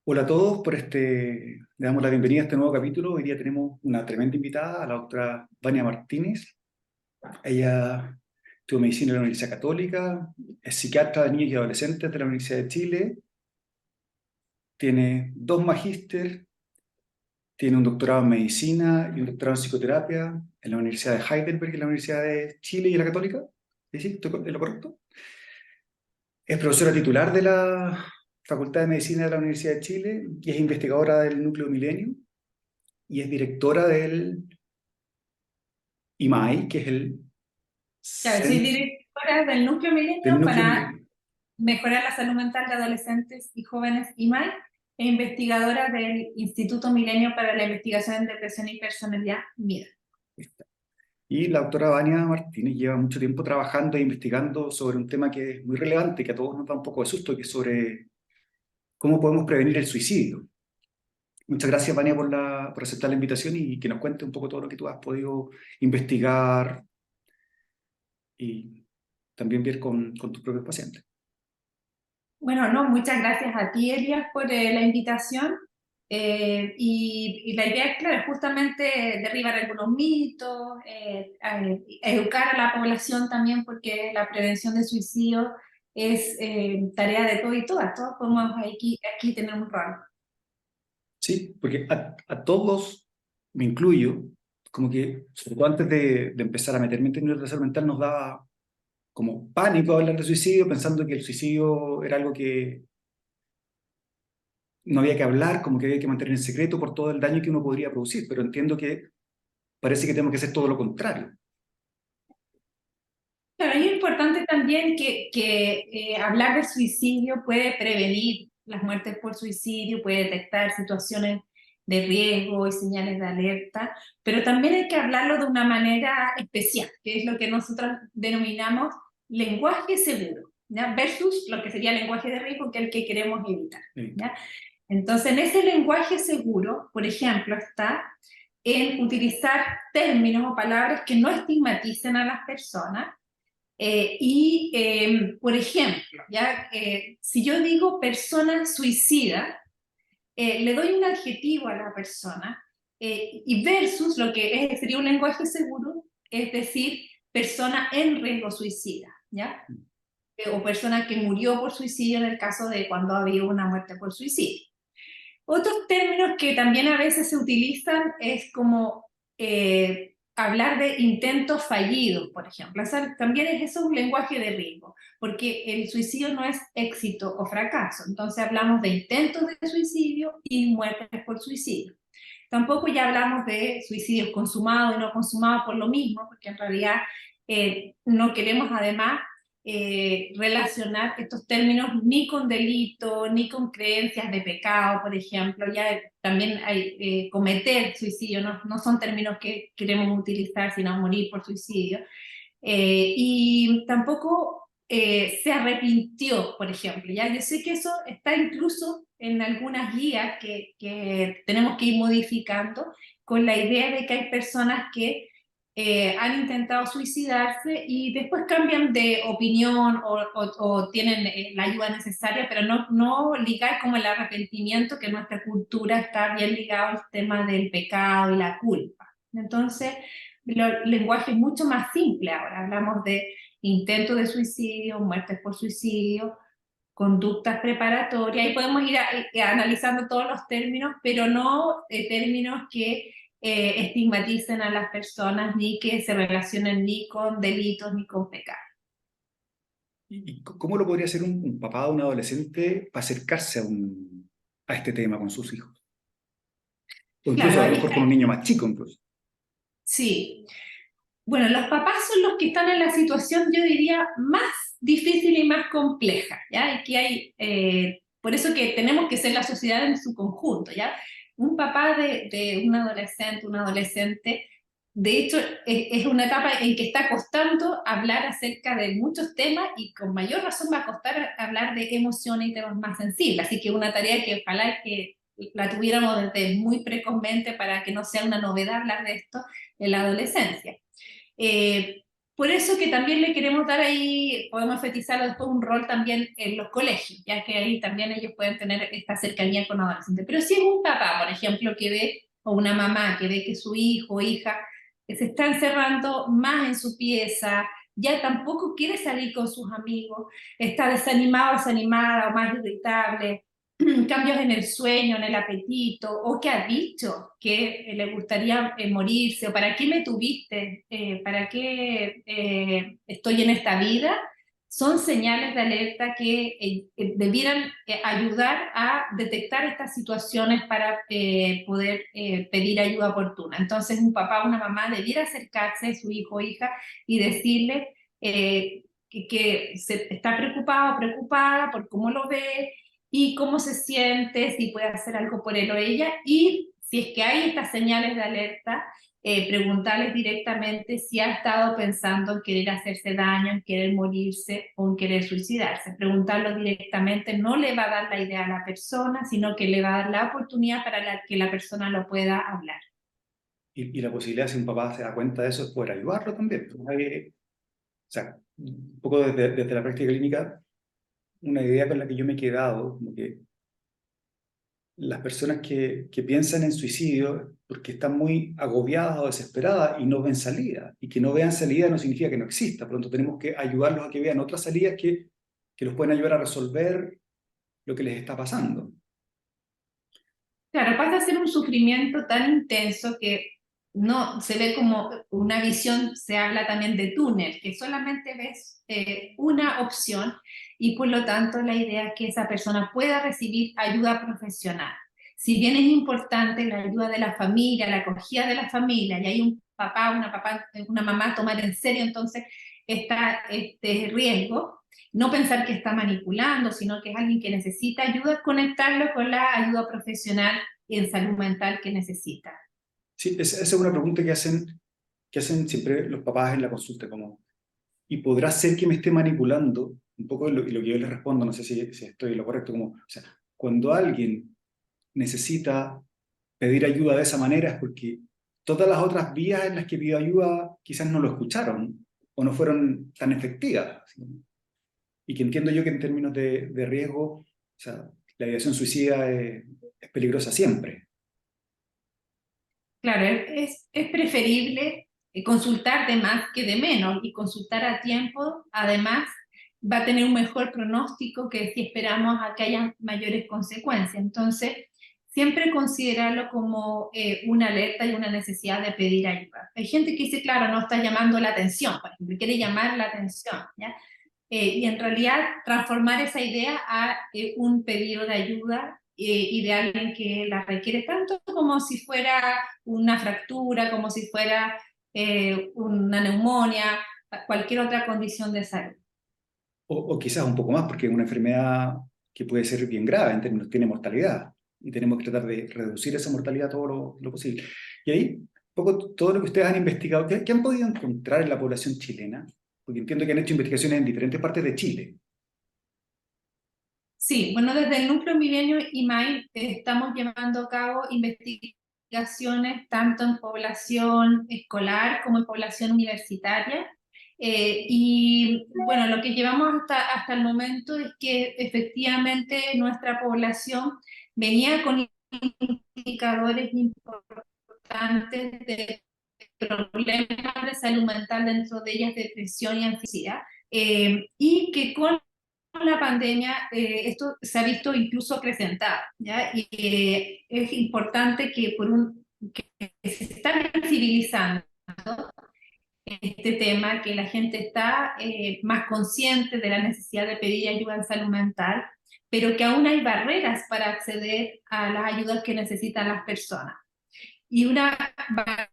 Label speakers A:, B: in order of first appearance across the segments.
A: Hola a todos, le damos la bienvenida a este nuevo capítulo. Hoy día tenemos una tremenda invitada, a la doctora Vania Martínez. Ella estudió medicina en la Universidad Católica, es psiquiatra de niños y adolescentes de la Universidad de Chile, tiene dos magíster, tiene un doctorado en medicina y un doctorado en psicoterapia en la Universidad de Heidelberg, en la Universidad de Chile y en la Católica. ¿Sí? ¿Estoy en lo correcto? Es profesora titular de la Facultad de Medicina de la Universidad de Chile y es investigadora del Núcleo Milenio y es directora del IMAI, que es el
B: Claro, soy
A: CEN
B: directora del Núcleo
A: del
B: Milenio
A: Núcleo
B: para
A: Milenio.
B: mejorar la salud mental de adolescentes y jóvenes IMAI e investigadora del Instituto Milenio para la Investigación en Depresión y Personalidad MIDA.
A: Y la doctora Vania Martínez lleva mucho tiempo trabajando e investigando sobre un tema que es muy relevante, que a todos nos da un poco de susto, que es sobre cómo podemos prevenir el suicidio. Muchas gracias, Vania, por aceptar la invitación y que nos cuente un poco todo lo que tú has podido investigar y también ver con tus propios pacientes.
B: Bueno, no, muchas gracias a ti, Elias, por la invitación. Y la idea, claro, es justamente derribar algunos mitos, educar a la población también, porque la prevención de suicidio es tarea de todos y todas. Todos podemos aquí tener un rol.
A: Sí, porque a todos, me incluyo, como que, sobre todo antes de empezar a meterme en términos de salud mental, nos daba como pánico hablar de suicidio, pensando que el suicidio era algo que no había que hablar, como que había que mantener en secreto por todo el daño que uno podría producir, pero entiendo que parece que tenemos que hacer todo lo contrario.
B: Claro, y es importante también que hablar de suicidio puede prevenir las muertes por suicidio, puede detectar situaciones de riesgo y señales de alerta, pero también hay que hablarlo de una manera especial, que es lo que nosotros denominamos lenguaje seguro, ¿ya? Versus lo que sería lenguaje de riesgo, que es el que queremos evitar,
A: Sí.
B: ¿ya? Entonces, en ese lenguaje seguro, por ejemplo, está en utilizar términos o palabras que no estigmaticen a las personas, por ejemplo, si yo digo persona suicida, le doy un adjetivo a la persona, y versus lo que sería un lenguaje seguro, es decir, persona en riesgo suicida, ¿ya? O persona que murió por suicidio en el caso de cuando había una muerte por suicidio. Otros términos que también a veces se utilizan es como hablar de intentos fallidos, por ejemplo. O sea, también es eso un lenguaje de riesgo, porque el suicidio no es éxito o fracaso. Entonces hablamos de intentos de suicidio y muertes por suicidio. Tampoco ya hablamos de suicidios consumados y no consumados por lo mismo, porque en realidad no queremos además relacionar estos términos ni con delito, ni con creencias de pecado, por ejemplo. Ya también hay cometer suicidio, no son términos que queremos utilizar, sino morir por suicidio. Y tampoco se arrepintió, por ejemplo. ¿Ya? Yo sé que eso está incluso en algunas guías que tenemos que ir modificando con la idea de que hay personas que han intentado suicidarse y después cambian de opinión o tienen la ayuda necesaria, pero no ligar como el arrepentimiento, que en nuestra cultura está bien ligado al tema del pecado y la culpa. Entonces, el lenguaje es mucho más simple ahora. Hablamos de intentos de suicidio, muertes por suicidio, conductas preparatorias, y podemos ir analizando todos los términos, pero no términos que estigmaticen a las personas ni que se relacionen ni con delitos ni con pecados.
A: ¿Y cómo lo podría hacer un papá o un adolescente para acercarse a este tema con sus hijos? O incluso
B: Claro,
A: a lo mejor con un niño más chico, incluso.
B: sí. Bueno, los papás son los que están en la situación, yo diría, más difícil y más compleja, ¿ya? Y que hay, por eso que tenemos que ser la sociedad en su conjunto, ¿ya? Un papá de un adolescente, de hecho, es una etapa en que está costando hablar acerca de muchos temas y con mayor razón va a costar hablar de emociones y temas más sensibles. Así que una tarea que ojalá que la tuviéramos desde muy precozmente para que no sea una novedad hablar de esto en la adolescencia. Por eso que también le queremos dar ahí, podemos enfatizarlo después, un rol también en los colegios, ya que ahí también ellos pueden tener esta cercanía con adolescentes. Pero si es un papá, por ejemplo, que ve, o una mamá que ve que su hijo o hija se está encerrando más en su pieza, ya tampoco quiere salir con sus amigos, está desanimado, desanimada o más irritable, cambios en el sueño, en el apetito, o que ha dicho que le gustaría morirse, o para qué me tuviste, para qué estoy en esta vida, son señales de alerta que debieran ayudar a detectar estas situaciones para poder pedir ayuda oportuna. Entonces un papá o una mamá debiera acercarse a su hijo o hija y decirle que está preocupado o preocupada por cómo lo ve, y cómo se siente, si puede hacer algo por él o ella, y si es que hay estas señales de alerta, preguntarles directamente si ha estado pensando en querer hacerse daño, en querer morirse o en querer suicidarse. Preguntarlo directamente no le va a dar la idea a la persona, sino que le va a dar la oportunidad para que la persona lo pueda hablar.
A: Y la posibilidad, si un papá se da cuenta de eso, es poder ayudarlo también. O sea, un poco desde la práctica clínica, una idea con la que yo me he quedado, como que las personas que piensan en suicidio porque están muy agobiadas o desesperadas y no ven salida, y que no vean salida no significa que no exista, pronto tenemos que ayudarlos a que vean otras salidas que los pueden ayudar a resolver lo que les está pasando.
B: Claro, pasa a ser un sufrimiento tan intenso que no se ve como una visión, se habla también de túnel, que solamente ves una opción, y por lo tanto la idea es que esa persona pueda recibir ayuda profesional. Si bien es importante la ayuda de la familia, la acogida de la familia, y hay un papá, una mamá tomar en serio entonces este riesgo, no pensar que está manipulando, sino que es alguien que necesita ayuda, conectarlo con la ayuda profesional y en salud mental que necesita.
A: Sí, esa es una pregunta que hacen siempre los papás en la consulta, como, ¿y podrá ser que me esté manipulando? Un poco y lo que yo les respondo, no sé si estoy en lo correcto, como, o sea, cuando alguien necesita pedir ayuda de esa manera es porque todas las otras vías en las que pidió ayuda quizás no lo escucharon o no fueron tan efectivas. ¿Sí? Y que entiendo yo que en términos de riesgo, o sea, la ideación suicida es peligrosa siempre.
B: Claro, es preferible consultar de más que de menos, y consultar a tiempo, además, va a tener un mejor pronóstico que si esperamos a que haya mayores consecuencias. Entonces, siempre considerarlo como una alerta y una necesidad de pedir ayuda. Hay gente que dice, claro, no está llamando la atención, por ejemplo, quiere llamar la atención, ¿ya? Y en realidad transformar esa idea a un pedido de ayuda y de alguien que la requiere tanto como si fuera una fractura, como si fuera una neumonía, cualquier otra condición de salud.
A: O quizás un poco más, porque es una enfermedad que puede ser bien grave en términos, tiene mortalidad. Y tenemos que tratar de reducir esa mortalidad todo lo posible. Y ahí, un poco todo lo que ustedes han investigado, ¿qué han podido encontrar en la población chilena? Porque entiendo que han hecho investigaciones en diferentes partes de Chile.
B: Sí, bueno, desde el Núcleo Milenio IMAI estamos llevando a cabo investigaciones tanto en población escolar como en población universitaria. Y bueno, lo que llevamos hasta el momento es que efectivamente nuestra población venía con indicadores importantes de problemas de salud mental, dentro de ellas depresión y ansiedad, y que con la pandemia esto se ha visto incluso acrecentado, ¿ya? Y es importante que se está visibilizando este tema, que la gente está más consciente de la necesidad de pedir ayuda en salud mental, pero que aún hay barreras para acceder a las ayudas que necesitan las personas. Y una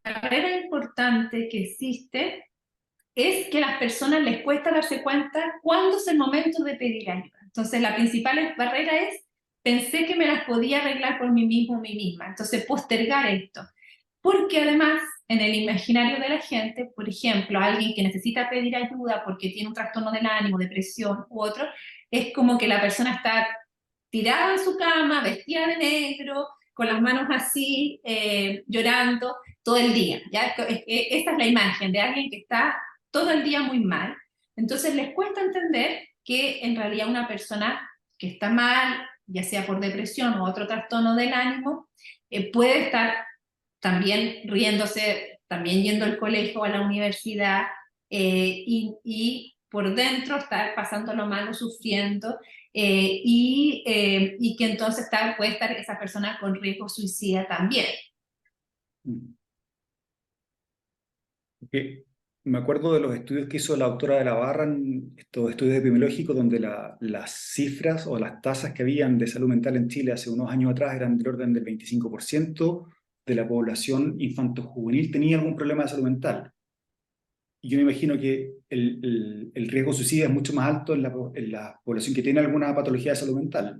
B: barrera importante que existe es que a las personas les cuesta darse cuenta cuándo es el momento de pedir ayuda. Entonces, la principal barrera es: pensé que me las podía arreglar por mí mismo o mí misma. Entonces, postergar esto. Porque además, en el imaginario de la gente, por ejemplo, alguien que necesita pedir ayuda porque tiene un trastorno del ánimo, depresión u otro, es como que la persona está tirada en su cama, vestida de negro, con las manos así, llorando todo el día. ¿Ya? Esta es la imagen de alguien que está todo el día muy mal. Entonces les cuesta entender que en realidad una persona que está mal, ya sea por depresión o otro trastorno del ánimo, puede estar también riéndose, también yendo al colegio o a la universidad, y por dentro estar pasándolo mal o sufriendo, y que entonces puede estar esa persona con riesgo suicida también.
A: Mm. Porque me acuerdo de los estudios que hizo la autora de la Barra, estos estudios epidemiológicos, donde las cifras o las tasas que habían de salud mental en Chile hace unos años atrás eran del orden del 25% de la población infanto-juvenil tenía algún problema de salud mental. Y yo me imagino que el riesgo suicida es mucho más alto en la población que tiene alguna patología de salud mental.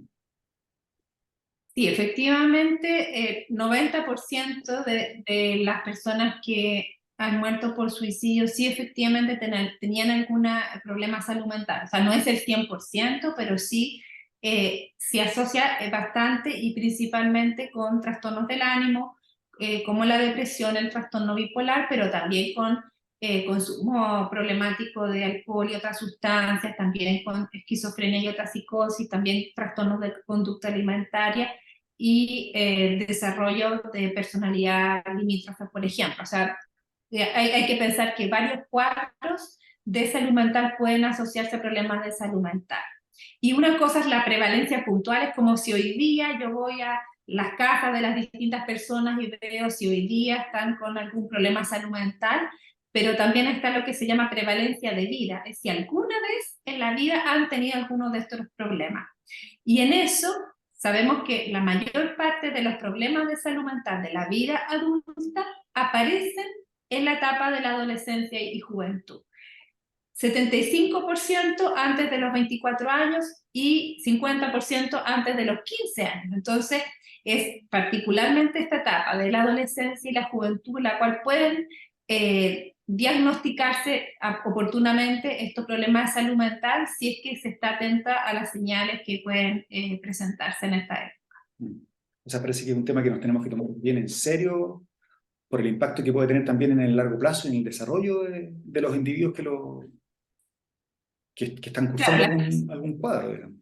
B: Sí, efectivamente, 90% de las personas que han muerto por suicidio, sí efectivamente tenían algún problema de salud mental. O sea, no es el 100%, pero sí se asocia bastante y principalmente con trastornos del ánimo, como la depresión, el trastorno bipolar, pero también con consumo problemático de alcohol y otras sustancias, también con esquizofrenia y otras psicosis, también trastornos de conducta alimentaria y desarrollo de personalidad limítrofe, por ejemplo. O sea, hay que pensar que varios cuadros de salud mental pueden asociarse a problemas de salud mental. Y una cosa es la prevalencia puntual, es como si hoy día yo voy a las casas de las distintas personas y veo si hoy día están con algún problema de salud mental, pero también está lo que se llama prevalencia de vida, es si alguna vez en la vida han tenido alguno de estos problemas. Y en eso sabemos que la mayor parte de los problemas de salud mental de la vida adulta aparecen en la etapa de la adolescencia y juventud. 75% antes de los 24 años y 50% antes de los 15 años. Entonces, es particularmente esta etapa de la adolescencia y la juventud la cual pueden diagnosticarse oportunamente estos problemas de salud mental si es que se está atenta a las señales que pueden presentarse en esta época.
A: Mm. O sea, parece que es un tema que nos tenemos que tomar bien en serio por el impacto que puede tener también en el largo plazo, en el desarrollo de los individuos que están cursando
B: Claro,
A: algún cuadro, digamos.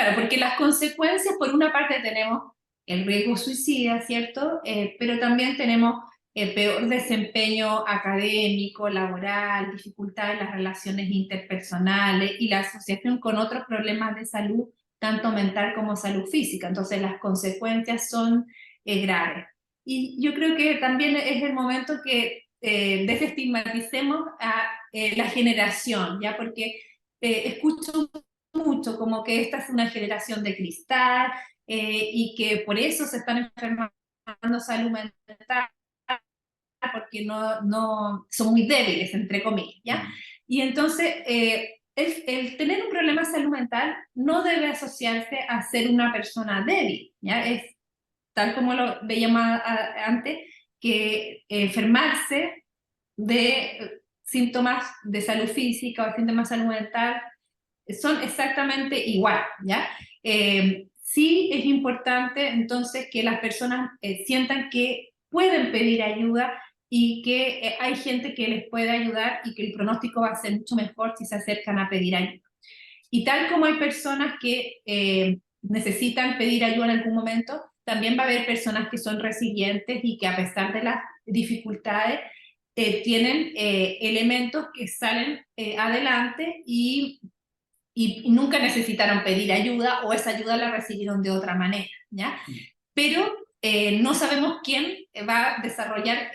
B: claro, porque las consecuencias, por una parte tenemos el riesgo suicida, ¿cierto? Pero también tenemos peor desempeño académico, laboral, dificultad en las relaciones interpersonales y la asociación con otros problemas de salud, tanto mental como salud física. Entonces las consecuencias son graves. Y yo creo que también es el momento que desestigmaticemos a la generación, ¿ya? Porque escucho mucho, como que esta es una generación de cristal, y que por eso se están enfermando salud mental, porque son muy débiles, entre comillas, ¿ya? Y entonces, el tener un problema de salud mental no debe asociarse a ser una persona débil, ¿ya? Es tal como lo veíamos antes, que enfermarse de síntomas de salud física o síntomas de salud mental son exactamente igual, ¿ya? Sí es importante entonces que las personas sientan que pueden pedir ayuda y que hay gente que les puede ayudar y que el pronóstico va a ser mucho mejor si se acercan a pedir ayuda. Y tal como hay personas que necesitan pedir ayuda en algún momento, también va a haber personas que son resilientes y que a pesar de las dificultades tienen elementos que salen adelante y nunca necesitaron pedir ayuda o esa ayuda la recibieron de otra manera, ¿ya? Pero no sabemos quién va a desarrollar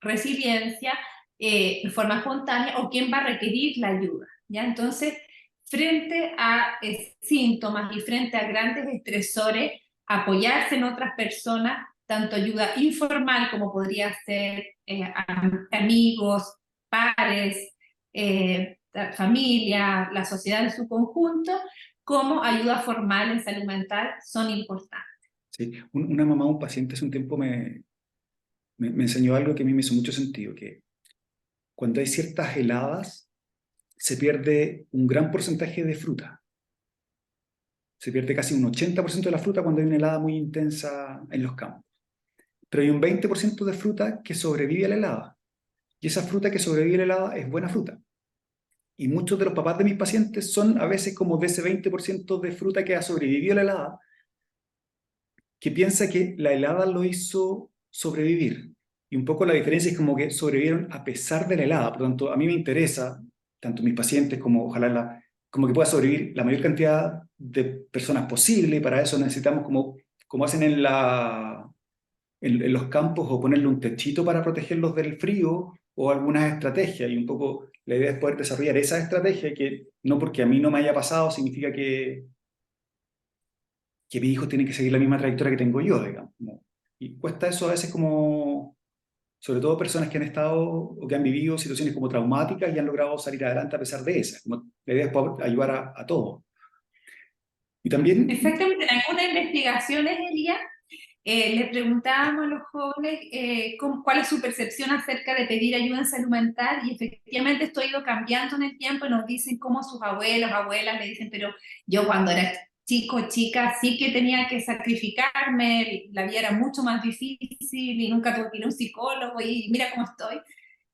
B: resiliencia de forma espontánea o quién va a requerir la ayuda, ¿ya? Entonces, frente a síntomas y frente a grandes estresores, apoyarse en otras personas, tanto ayuda informal como podría ser amigos, pares, la familia, la sociedad en su conjunto, como ayuda formal en salud mental son importantes.
A: Sí. Una mamá, un paciente hace un tiempo me enseñó algo que a mí me hizo mucho sentido, que cuando hay ciertas heladas, se pierde un gran porcentaje de fruta. Se pierde casi un 80% de la fruta cuando hay una helada muy intensa en los campos. Pero hay un 20% de fruta que sobrevive a la helada. Y esa fruta que sobrevive a la helada es buena fruta. y muchos de los papás de mis pacientes son a veces como de ese 20% de fruta que ha sobrevivido a la helada, que piensa que la helada lo hizo sobrevivir. Y un poco la diferencia es como que sobrevivieron a pesar de la helada. Por lo tanto, a mí me interesa, tanto mis pacientes como ojalá como que pueda sobrevivir la mayor cantidad de personas posible. Y para eso necesitamos, como hacen en los campos, o ponerle un techito para protegerlos del frío o algunas estrategias. Y un poco la idea es poder desarrollar esa estrategia que no porque a mí no me haya pasado significa que mis hijos tienen que seguir la misma trayectoria que tengo yo, digamos. Y cuesta eso a veces como, sobre todo personas que han estado o que han vivido situaciones como traumáticas y han logrado salir adelante a pesar de esas. Como la idea es poder ayudar a todos. Y también,
B: Efectivamente, en algunas investigaciones, Elías, le preguntábamos a los jóvenes cuál es su percepción acerca de pedir ayuda en salud mental, y efectivamente esto ha ido cambiando en el tiempo, y nos dicen cómo sus abuelos, abuelas le dicen, pero yo cuando era chico, chica, sí que tenía que sacrificarme, la vida era mucho más difícil y nunca tuve que ir a un psicólogo y mira cómo estoy.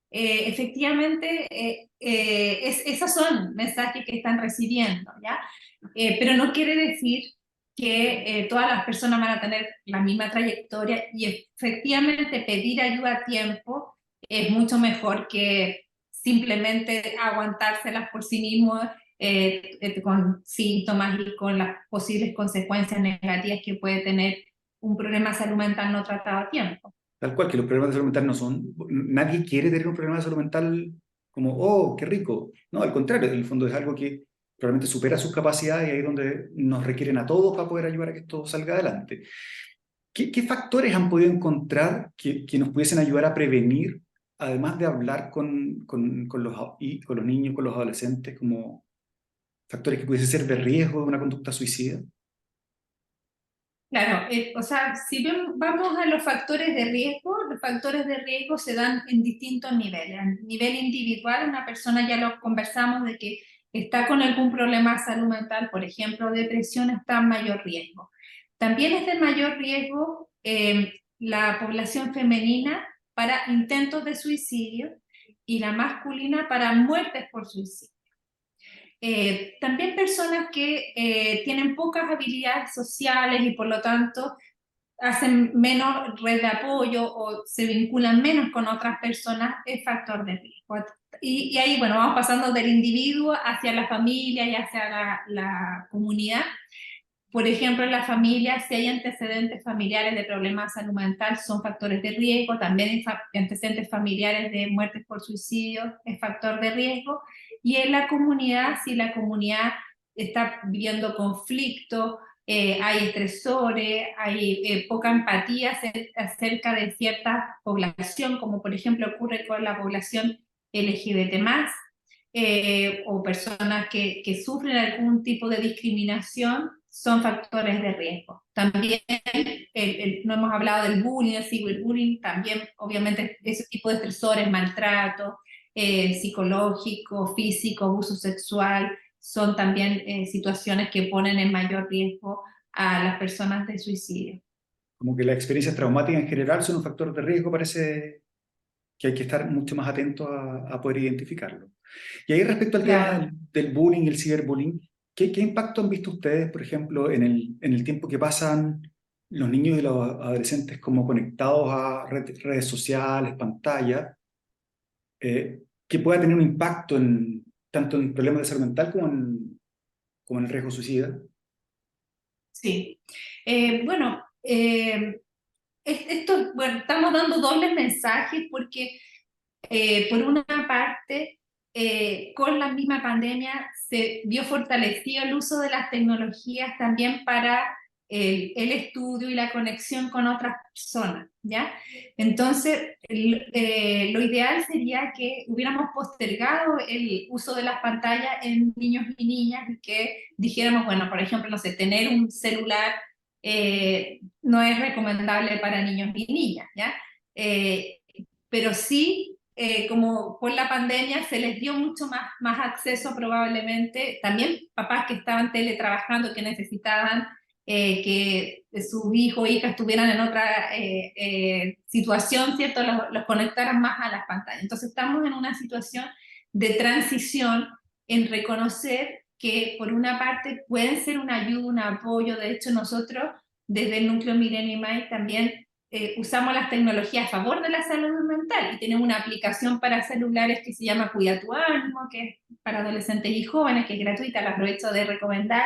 B: Efectivamente, esos son mensajes que están recibiendo, ¿ya? Pero no quiere decir que todas las personas van a tener la misma trayectoria, y efectivamente pedir ayuda a tiempo es mucho mejor que simplemente aguantárselas por sí mismo, con síntomas y con las posibles consecuencias negativas que puede tener un problema de salud mental no tratado a tiempo.
A: tal cual, que los problemas de salud mental no son, nadie quiere tener un problema de salud mental como, oh, qué rico. No, al contrario, en el fondo es algo que probablemente supera sus capacidades y ahí es donde nos requieren a todos para poder ayudar a que esto salga adelante. ¿Qué factores han podido encontrar que nos pudiesen ayudar a prevenir, además de hablar con los niños, con los adolescentes, como factores que pudiesen ser de riesgo de una conducta suicida?
B: Claro, o sea, si vamos a los factores de riesgo se dan en distintos niveles. A nivel individual, una persona, ya lo conversamos, de que está con algún problema de salud mental, por ejemplo, depresión, está en mayor riesgo. También es de mayor riesgo la población femenina para intentos de suicidio, y la masculina para muertes por suicidio. También personas que tienen pocas habilidades sociales y por lo tanto hacen menos red de apoyo o se vinculan menos con otras personas, es factor de riesgo. Y ahí, bueno, vamos pasando del individuo hacia la familia y hacia la comunidad. Por ejemplo, en la familia, si hay antecedentes familiares de problemas de salud mental, son factores de riesgo. También hay antecedentes familiares de muertes por suicidio, es factor de riesgo. Y en la comunidad, si la comunidad está viviendo conflicto, hay estresores, hay poca empatía acerca de cierta población, como por ejemplo ocurre con la población LGBT+, o personas que sufren algún tipo de discriminación, son factores de riesgo. También no hemos hablado del bullying, el ciberbullying, también obviamente ese tipo de estresores, maltrato psicológico, físico, abuso sexual, son también situaciones que ponen en mayor riesgo a las personas de suicidio.
A: Como que las experiencias traumáticas en general son un factor de riesgo, parece que hay que estar mucho más atentos a poder identificarlo. Y ahí respecto al tema
B: Claro.
A: del bullying y el ciberbullying, ¿qué impacto han visto ustedes, por ejemplo, en el tiempo que pasan los niños y los adolescentes como conectados a redes sociales, pantallas, que pueda tener un impacto tanto en problemas de salud mental como en el riesgo suicida?
B: Sí. Bueno, bueno, estamos dando dobles mensajes porque por una parte, con la misma pandemia se vio fortalecido el uso de las tecnologías también para el estudio y la conexión con otras personas, ¿ya? Entonces, lo ideal sería que hubiéramos postergado el uso de las pantallas en niños y niñas, y que dijéramos, bueno, por ejemplo, no sé, tener un celular no es recomendable para niños y niñas, ¿ya? Pero sí, como por la pandemia se les dio mucho más acceso probablemente, también papás que estaban teletrabajando, que necesitaban que sus hijos o hijas estuvieran en otra situación, ¿cierto? Los conectaran más a las pantallas. Entonces estamos en una situación de transición en reconocer que por una parte pueden ser una ayuda, un apoyo. De hecho, nosotros desde el núcleo Milenio y Mai también usamos las tecnologías a favor de la salud mental y tenemos una aplicación para celulares que se llama Cuida tu Ánimo, que es para adolescentes y jóvenes, que es gratuita, la aprovecho de recomendar,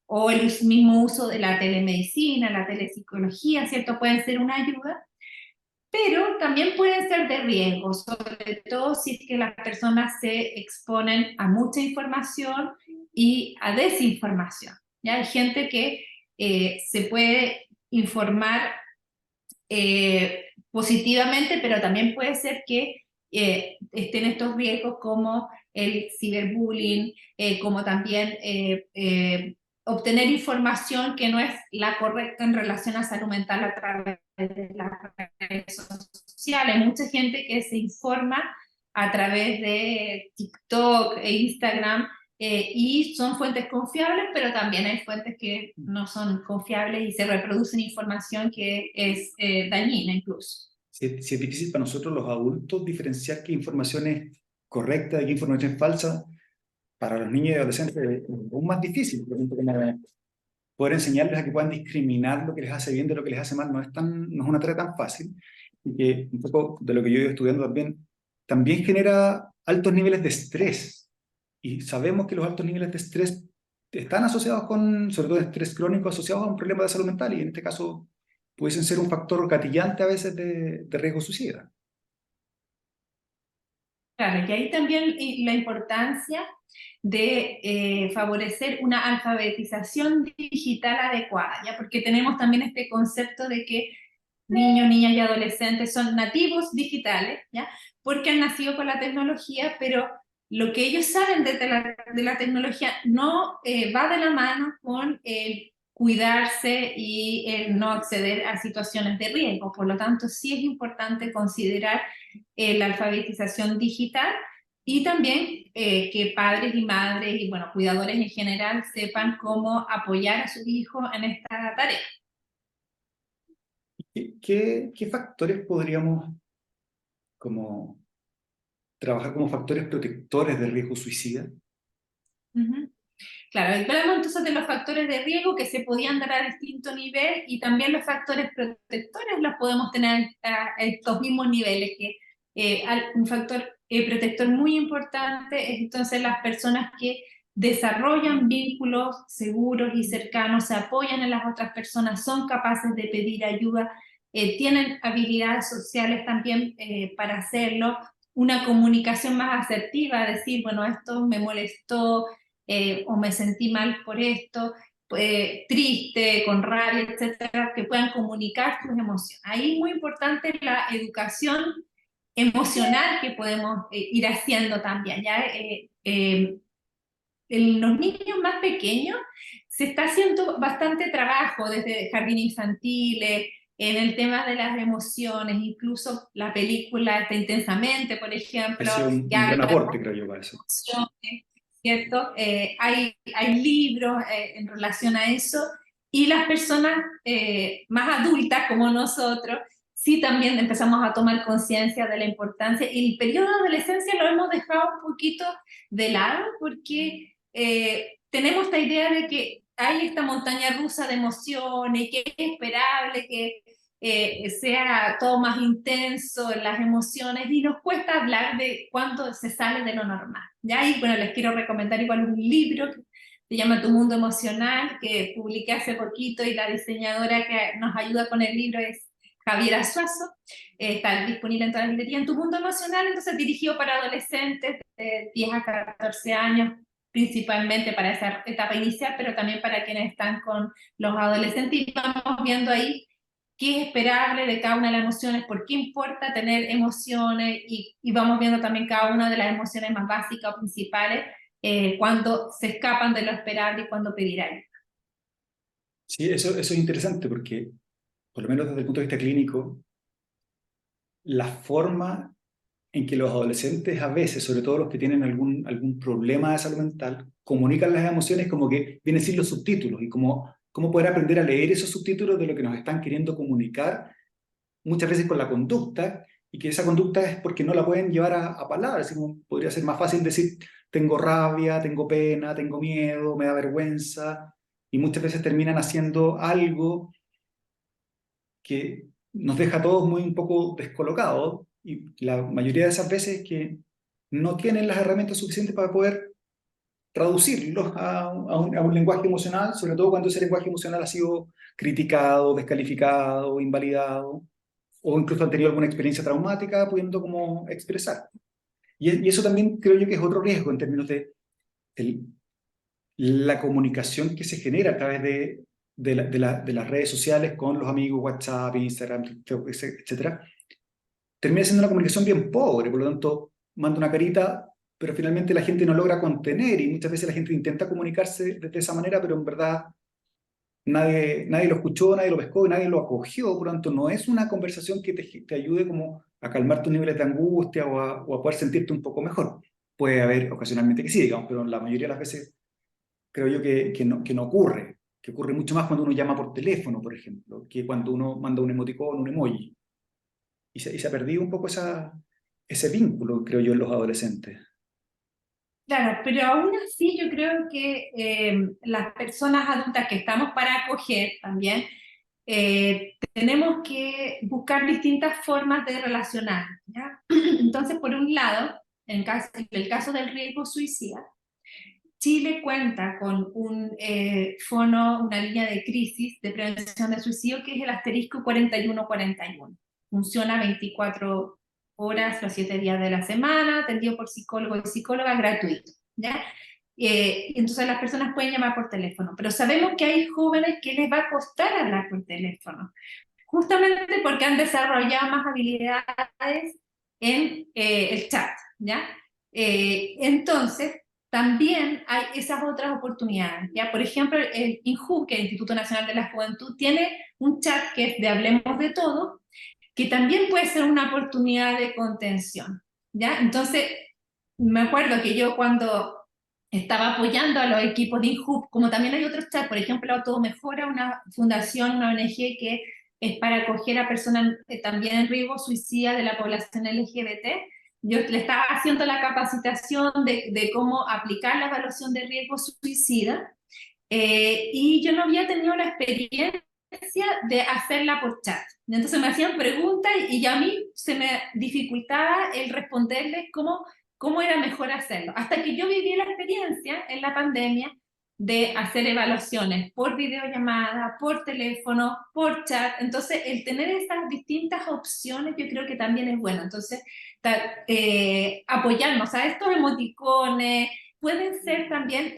B: o el mismo uso de la telemedicina, la telepsicología, ¿cierto? Pueden ser una ayuda, pero también pueden ser de riesgo, sobre todo si es que las personas se exponen a mucha información y a desinformación. ¿Ya? Hay gente que se puede informar positivamente, pero también puede ser que estén estos riesgos como el ciberbullying, como también obtener información que no es la correcta en relación a salud mental a través de las redes sociales. Hay mucha gente que se informa a través de TikTok e Instagram, y son fuentes confiables, pero también hay fuentes que no son confiables y se reproducen información que es dañina incluso.
A: Si es difícil para nosotros los adultos diferenciar qué información es correcta y qué información es falsa, para los niños y adolescentes es aún más difícil. Por ejemplo, como poder enseñarles a que puedan discriminar lo que les hace bien de lo que les hace mal no es una tarea tan fácil. Y que un poco de lo que yo he ido estudiando también genera altos niveles de estrés. Y sabemos que los altos niveles de estrés están asociados sobre todo estrés crónico asociados a un problema de salud mental, y en este caso pueden ser un factor gatillante a veces de riesgo suicida.
B: Claro, y ahí también la importancia de favorecer una alfabetización digital adecuada, ¿ya? Porque tenemos también este concepto de que niños, niñas y adolescentes son nativos digitales, ¿ya? Porque han nacido con la tecnología, pero lo que ellos saben de la tecnología no va de la mano con el cuidarse y el no acceder a situaciones de riesgo. Por lo tanto, sí es importante considerar la alfabetización digital y también que padres y madres y bueno, cuidadores en general sepan cómo apoyar a sus hijos en esta tarea.
A: ¿Qué factores podríamos como trabajar como factores protectores de riesgo suicida?
B: Uh-huh. Claro, hablamos entonces de los factores de riesgo que se podían dar a distinto nivel y también los factores protectores los podemos tener a estos mismos niveles, que un factor protector muy importante es entonces las personas que desarrollan vínculos seguros y cercanos, se apoyan en las otras personas, son capaces de pedir ayuda, tienen habilidades sociales también para hacerlo, una comunicación más asertiva, decir, bueno, esto me molestó, o me sentí mal por esto, triste, con rabia, etcétera, que puedan comunicar sus emociones. Ahí es muy importante la educación emocional que podemos ir haciendo también, ¿ya? En los niños más pequeños se está haciendo bastante trabajo desde jardín infantil, en el tema de las emociones, incluso la película está Intensamente, por ejemplo,
A: Ha sido
B: que
A: un gran
B: habla
A: aporte, creo yo, para eso.
B: de emociones, ¿cierto? Hay libros en relación a eso, y las personas más adultas como nosotros, sí también empezamos a tomar conciencia de la importancia, y el periodo de adolescencia lo hemos dejado un poquito de lado porque tenemos esta idea de que hay esta montaña rusa de emociones, que es esperable que sea todo más intenso en las emociones, y nos cuesta hablar de cuándo se sale de lo normal. ¿Ya? Y bueno, les quiero recomendar igual un libro que se llama Tu Mundo Emocional, que publiqué hace poquito, y la diseñadora que nos ayuda con el libro es Javiera Suazo. Está disponible en todas las librerías. En Tu Mundo Emocional, entonces dirigido para adolescentes de 10 a 14 años, principalmente para esa etapa inicial, pero también para quienes están con los adolescentes, y vamos viendo ahí qué es esperable de cada una de las emociones, por qué importa tener emociones, y vamos viendo también cada una de las emociones más básicas o principales, cuando se escapan de lo esperable y cuando pedir ayuda.
A: Sí, eso es interesante porque, por lo menos desde el punto de vista clínico, la forma en que los adolescentes a veces, sobre todo los que tienen algún problema de salud mental, comunican las emociones como que vienen sin los subtítulos, y cómo poder aprender a leer esos subtítulos de lo que nos están queriendo comunicar, muchas veces con la conducta, y que esa conducta es porque no la pueden llevar a palabras. Así como podría ser más fácil decir, tengo rabia, tengo pena, tengo miedo, me da vergüenza, y muchas veces terminan haciendo algo que nos deja a todos muy un poco descolocados, y la mayoría de esas veces que no tienen las herramientas suficientes para poder traducirlos a un lenguaje emocional, sobre todo cuando ese lenguaje emocional ha sido criticado, descalificado, invalidado, o incluso han tenido alguna experiencia traumática, pudiendo como expresar. Y eso también creo yo que es otro riesgo en términos de el- la comunicación que se genera a través de las redes sociales con los amigos, WhatsApp, Instagram, TikTok, etcétera. Termina siendo una comunicación bien pobre, por lo tanto, manda una carita, pero finalmente la gente no logra contener, y muchas veces la gente intenta comunicarse de esa manera, pero en verdad nadie lo escuchó, nadie lo pescó, nadie lo acogió. Por lo tanto, no es una conversación que te ayude como a calmar tus niveles de angustia o a poder sentirte un poco mejor. Puede haber ocasionalmente que sí, digamos, pero la mayoría de las veces creo yo que no ocurre, que ocurre mucho más cuando uno llama por teléfono, por ejemplo, que cuando uno manda un emoticón, un emoji. Y se ha perdido un poco ese vínculo, creo yo, en los adolescentes.
B: Claro, pero aún así yo creo que las personas adultas que estamos para acoger también, tenemos que buscar distintas formas de relacionar, ¿ya? Entonces, por un lado, en el caso del riesgo suicida, Chile cuenta con un fono, una línea de crisis de prevención de suicidio que es el asterisco 4141. Funciona 24 horas, los 7 días de la semana, atendido por psicólogos y psicólogas, gratuito, ¿ya? Entonces las personas pueden llamar por teléfono, pero sabemos que hay jóvenes que les va a costar hablar por teléfono, justamente porque han desarrollado más habilidades en el chat, ¿ya? Entonces, también hay esas otras oportunidades, ¿ya? Por ejemplo, el INJU, que es el Instituto Nacional de la Juventud, tiene un chat que es de Hablemos de Todo, que también puede ser una oportunidad de contención, ¿ya? Entonces, me acuerdo que yo cuando estaba apoyando a los equipos de INJUP, como también hay otros chats, por ejemplo, Automejora, una fundación, una ONG que es para acoger a personas también en riesgo suicida de la población LGBT, yo le estaba haciendo la capacitación de cómo aplicar la evaluación de riesgo suicida, y yo no había tenido la experiencia de hacerla por chat. Entonces me hacían preguntas y a mí se me dificultaba el responderles cómo era mejor hacerlo. Hasta que yo viví la experiencia en la pandemia de hacer evaluaciones por videollamada, por teléfono, por chat. Entonces, el tener estas distintas opciones yo creo que también es bueno. Entonces, apoyarnos a estos emoticones, pueden ser también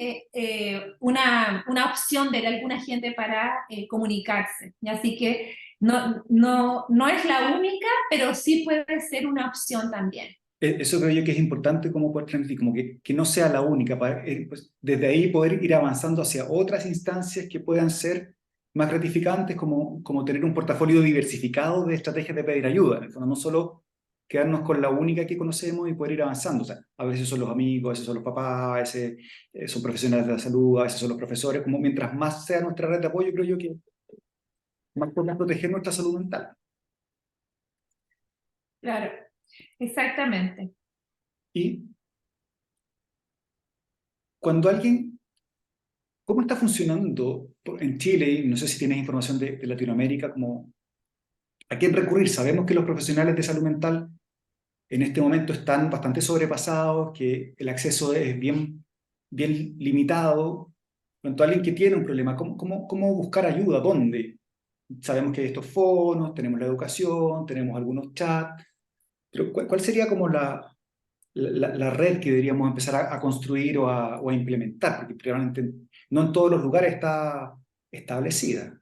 B: una opción de alguna gente para comunicarse. ¿Ya? Así que no es la única, pero sí puede ser una opción también.
A: Eso creo yo que es importante como poder transmitir, como que no sea la única, para pues, desde ahí poder ir avanzando hacia otras instancias que puedan ser más gratificantes, como tener un portafolio diversificado de estrategias de pedir ayuda. En el fondo, no solo quedarnos con la única que conocemos y poder ir avanzando. O sea, a veces son los amigos, a veces son los papás, a veces son profesionales de la salud, a veces son los profesores. Como mientras más sea nuestra red de apoyo, creo yo que más podemos proteger nuestra salud mental.
B: Claro, exactamente.
A: Y cuando alguien, ¿cómo está funcionando en Chile? Y no sé si tienes información de Latinoamérica, como a quién recurrir. Sabemos que los profesionales de salud mental en este momento están bastante sobrepasados, que el acceso es bien limitado. Cuanto a alguien que tiene un problema, ¿cómo buscar ayuda? ¿Dónde? Sabemos que hay estos foros, tenemos la educación, tenemos algunos chats, pero ¿cuál sería como la red que deberíamos empezar a construir o a implementar? Porque realmente no en todos los lugares está establecida.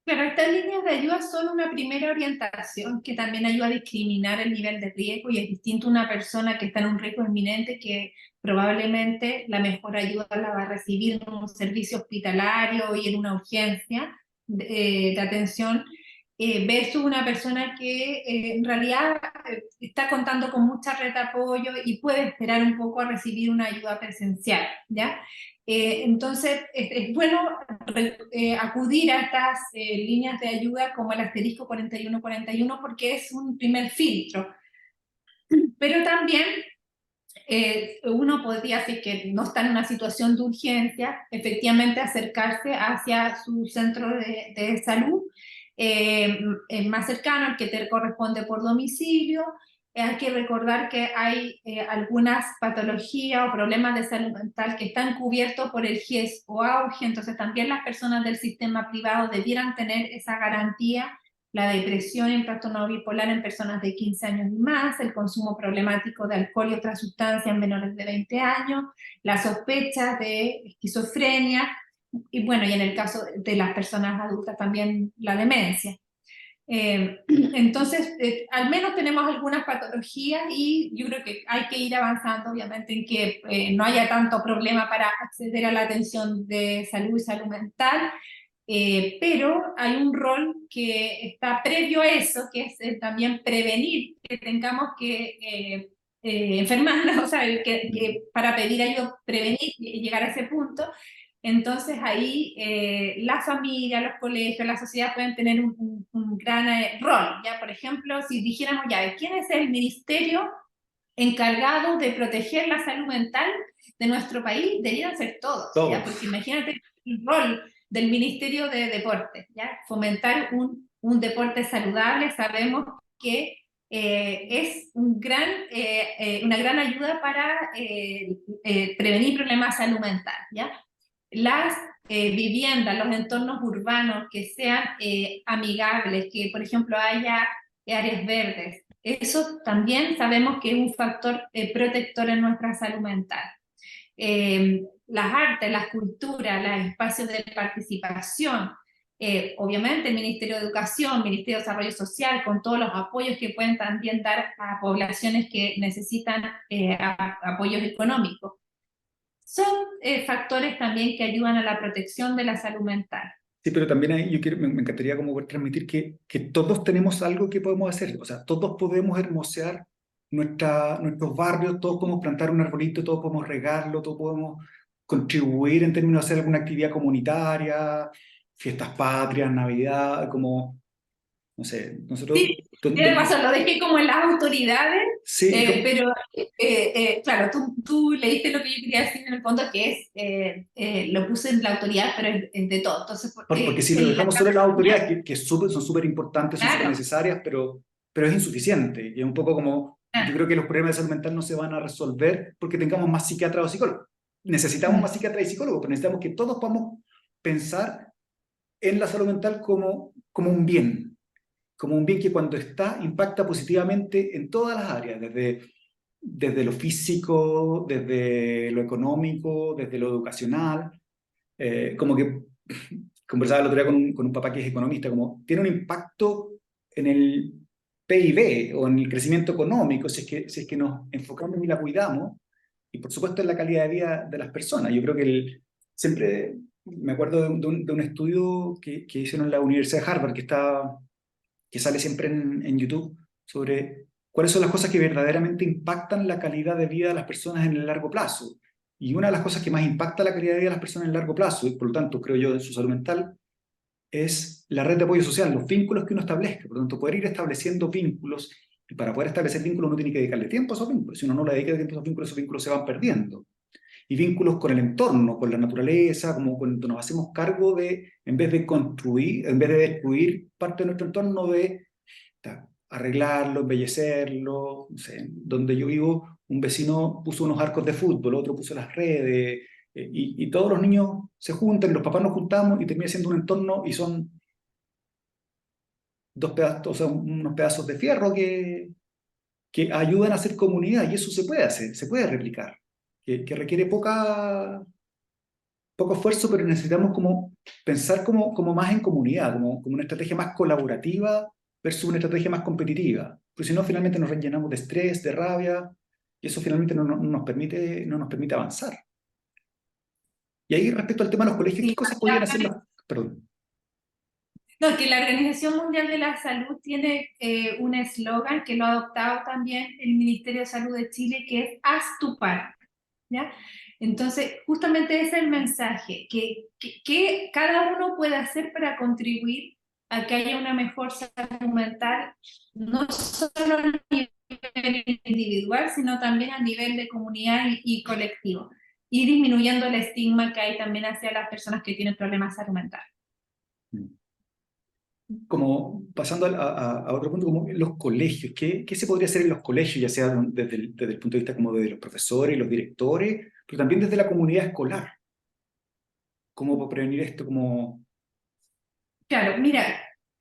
B: Claro, estas líneas de ayuda son una primera orientación que también ayuda a discriminar el nivel de riesgo y es distinto a una persona que está en un riesgo inminente que probablemente la mejor ayuda la va a recibir en un servicio hospitalario y en una urgencia de atención, versus una persona que en realidad está contando con mucha red de apoyo y puede esperar un poco a recibir una ayuda presencial, ¿ya? Entonces, es bueno acudir a estas líneas de ayuda como el asterisco 4141 porque es un primer filtro. Pero también uno podría, si es que no está en una situación de urgencia, efectivamente acercarse hacia su centro de salud el más cercano, el que te corresponde por domicilio. Hay que recordar que hay algunas patologías o problemas de salud mental que están cubiertos por el GES o AUGE, entonces también las personas del sistema privado debieran tener esa garantía. La depresión y el trastorno bipolar en personas de 15 años y más, el consumo problemático de alcohol y otras sustancias en menores de 20 años, las sospechas de esquizofrenia, y bueno, y en el caso de las personas adultas también la demencia. Entonces, al menos tenemos algunas patologías y yo creo que hay que ir avanzando, obviamente, en que no haya tanto problema para acceder a la atención de salud y salud mental, pero hay un rol que está previo a eso, que es también prevenir que tengamos que enfermarnos, o sea, para pedir ayuda, prevenir y llegar a ese punto. Entonces ahí la familia, los colegios, la sociedad pueden tener un gran rol, ¿ya? Por ejemplo, si dijéramos ya, ¿quién es el ministerio encargado de proteger la salud mental de nuestro país? Deberían ser todos, ¿ya?
A: Todos.
B: Porque imagínate el rol del Ministerio de Deportes, ¿ya? Fomentar un deporte saludable, sabemos que es una gran ayuda para prevenir problemas de salud mental, ¿ya? Las viviendas, los entornos urbanos que sean amigables, que por ejemplo haya áreas verdes, eso también sabemos que es un factor protector en nuestra salud mental. Las artes, las culturas, los espacios de participación, obviamente el Ministerio de Educación, Ministerio de Desarrollo Social, con todos los apoyos que pueden también dar a poblaciones que necesitan apoyos económicos. Son factores también que ayudan a la protección de la salud mental.
A: Sí, pero también ahí me encantaría como poder transmitir que todos tenemos algo que podemos hacer. O sea, todos podemos hermosear nuestros barrios, todos podemos plantar un arbolito, todos podemos regarlo, todos podemos contribuir en términos de hacer alguna actividad comunitaria, fiestas patrias, Navidad, como, no sé, nosotros...
B: Sí, tiene razón, lo dejé como en las autoridades,
A: Sí,
B: pero claro, tú leíste lo que yo quería decir en el fondo, que es, lo puse en la autoridad, pero es de todo. Entonces,
A: porque si lo
B: en la
A: dejamos solo en las autoridades, que son súper importantes, son súper
B: claro,
A: necesarias, pero es insuficiente. Y es un poco como, yo
B: claro.
A: creo que los problemas de salud mental no se van a resolver porque tengamos más psiquiatras o psicólogos. Necesitamos más psiquiatras y psicólogos, pero necesitamos que todos podamos pensar en la salud mental como un bien que cuando está impacta positivamente en todas las áreas, desde lo físico, desde lo económico, desde lo educacional. Como que conversaba el otro día con un papá que es economista, como tiene un impacto en el PIB o en el crecimiento económico si es que nos enfocamos y la cuidamos, y por supuesto en la calidad de vida de las personas. Yo creo que siempre me acuerdo de un estudio que hicieron en la Universidad de Harvard, que sale siempre en YouTube, sobre cuáles son las cosas que verdaderamente impactan la calidad de vida de las personas en el largo plazo. Y una de las cosas que más impacta la calidad de vida de las personas en el largo plazo, y por lo tanto creo yo en su salud mental, es la red de apoyo social, los vínculos que uno establezca. Por lo tanto, poder ir estableciendo vínculos, y para poder establecer vínculos uno tiene que dedicarle tiempo a esos vínculos. Si uno no le dedica tiempo a esos vínculos se van perdiendo. Y vínculos con el entorno, con la naturaleza, como cuando nos hacemos cargo de, en vez de construir, en vez de destruir parte de nuestro entorno, de arreglarlo, embellecerlo. No sé, donde yo vivo, un vecino puso unos arcos de fútbol, otro puso las redes, y todos los niños se juntan, y los papás nos juntamos y termina siendo un entorno y son dos pedazos, o sea, unos pedazos de fierro que ayudan a hacer comunidad, y eso se puede hacer, se puede replicar, que requiere poco esfuerzo, pero necesitamos como pensar como más en comunidad, como una estrategia más colaborativa versus una estrategia más competitiva. Porque si no, finalmente nos rellenamos de estrés, de rabia, y eso finalmente no nos permite avanzar. Y ahí, respecto al tema de los colegios, ¿qué
B: Sí.
A: cosas podrían hacer los... Perdón.
B: No, que la Organización Mundial de la Salud tiene un eslogan que lo ha adoptado también el Ministerio de Salud de Chile, que es Haz tu parte, ¿ya? Entonces, justamente ese es el mensaje, que cada uno puede hacer para contribuir a que haya una mejor salud mental, no solo a nivel individual, sino también a nivel de comunidad y colectivo, y disminuyendo el estigma que hay también hacia las personas que tienen problemas de salud mental.
A: Como pasando a otro punto, como los colegios, ¿qué se podría hacer en los colegios, ya sea desde el punto de vista como de los profesores y los directores, pero también desde la comunidad escolar? ¿Cómo para prevenir esto? Como,
B: Claro, mira,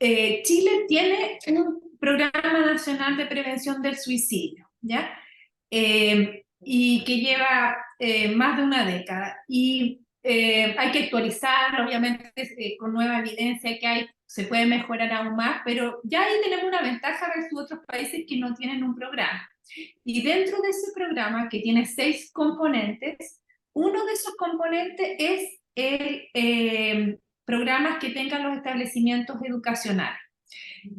B: Chile tiene un programa nacional de prevención del suicidio, ¿ya? Y que lleva más de una década. Y hay que actualizar, obviamente, con nueva evidencia que hay, se puede mejorar aún más, pero ya ahí tenemos una ventaja versus otros países que no tienen un programa. Y dentro de ese programa, que tiene 6 componentes, uno de esos componentes es el programas que tengan los establecimientos educacionales.